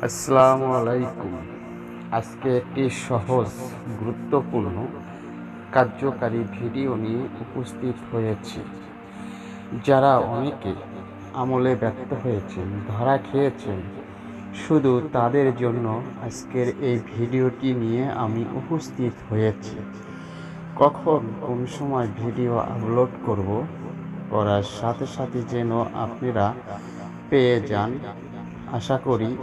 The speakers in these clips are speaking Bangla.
আসসালামু আলাইকুম। আজকে একটি সহজ, গুরুত্বপূর্ণ, কার্যকারী ভিডিও নিয়ে উপস্থিত হয়েছি। যারা অনেকে আমলে ব্যর্থ হয়েছেন, ধরা খেয়েছেন, শুধু তাদের জন্য আজকের এই ভিডিওটি নিয়ে আমি উপস্থিত হয়েছি। কখন কোন সময় ভিডিও আপলোড করব, করার সাথে সাথে যেন আপনারা পেয়ে যান। আশা করি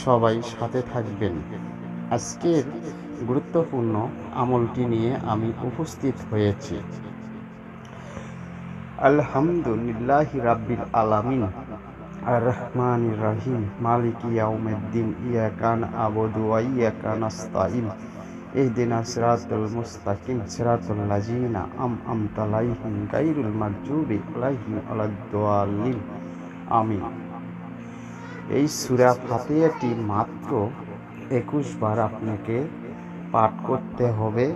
সবাই সাথে থাকবেন। আজকের গুরুত্বপূর্ণ আমলটি নিয়ে আমি উপস্থিত হয়েছি। আলহামদুলিল্লাহি রাব্বিল আলামিন আর রহমানির রহিম মালিকি ইয়াউমিদ্দিন ইয়াকা না'বুদু ওয়া ইয়াকা নাস্তাঈন ইহদিনাস সিরাতাল মুস্তাকিম সিরাতাল লাযিনা আন'আমতা আলাইহিম গায়রিল মাগযুবি আলাইহিম ওয়ালাদ-দাল্লিন। আমিন। এই সূরা ফাতিহাটি মাত্র ২১ বার আপনাকে পাঠ করতে হবে।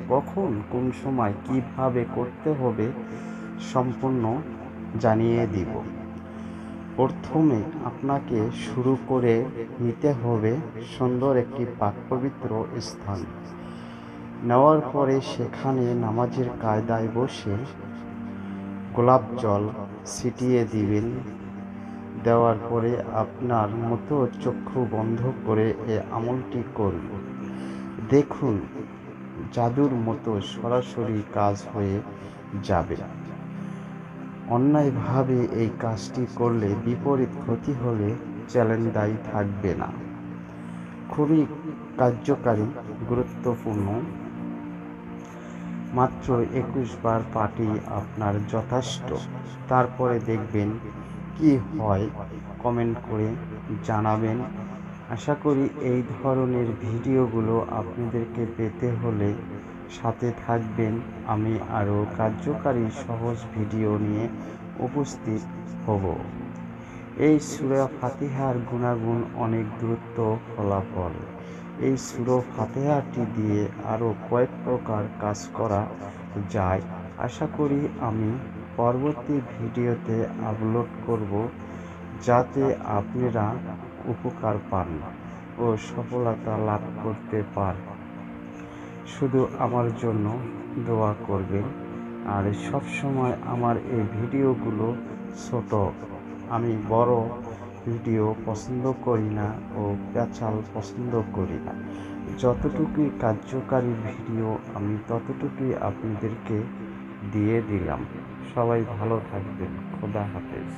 কখন, কোন সময়, কিভাবে করতে হবে সম্পূর্ণ জানিয়ে দিব। প্রথমে আপনাকে শুরু করে নিতে হবে সুন্দর একটি পাক পবিত্র স্থান। নেওয়ার পরে সেখানে নামাজের কায়দায় বসে গোলাপ জল ছিটিয়ে দিবেন। দেওয়ার পরে আপনার মতো চক্ষু বন্ধ করে এই আমলটি করুন। দেখুন, জাদুর মতো সরাসরি কাজ হয়ে যাবে। অন্যায়ভাবে এই কাজটি করলে বিপরীত ক্ষতি হলে চ্যালেঞ্জ দায়ী থাকবে না। খুবই কার্যকারী, গুরুত্বপূর্ণ। মাত্র ২১ বার পাঠই আপনার যথেষ্ট। তারপরে দেখবেন কি হয়, কমেন্ট করে জানাবেন। আশা করি এই ধরনের ভিডিওগুলো আপনাদেরকে পেতে হলে সাথে থাকবেন। আমি আরও কার্যকারী সহজ ভিডিও নিয়ে উপস্থিত হব। এই সূরা ফাতিহার গুণাগুণ অনেক, গুরুত্ব, ফলাফল। এই সূরা ফাতিহাটি দিয়ে আরও কয়েক প্রকার কাজ করা যায়। আশা করি আমি পরবর্তী ভিডিওতে আপলোড করব, যাতে আপনারা উপকার পান ও সফলতা লাভ করতে পারেন। শুধু আমার জন্য দোয়া করবেন। আর সব সময় আমার এই ভিডিওগুলো ছোট, আমি বড় ভিডিও পছন্দ করি না ও প্যাচাল পছন্দ করি না। যতটুকুই কার্যকারী ভিডিও আমি ততটুকুই আপনাদেরকে দিয়ে দিলাম। সবাই ভালো থাকবেন। খোদা হাফেজ।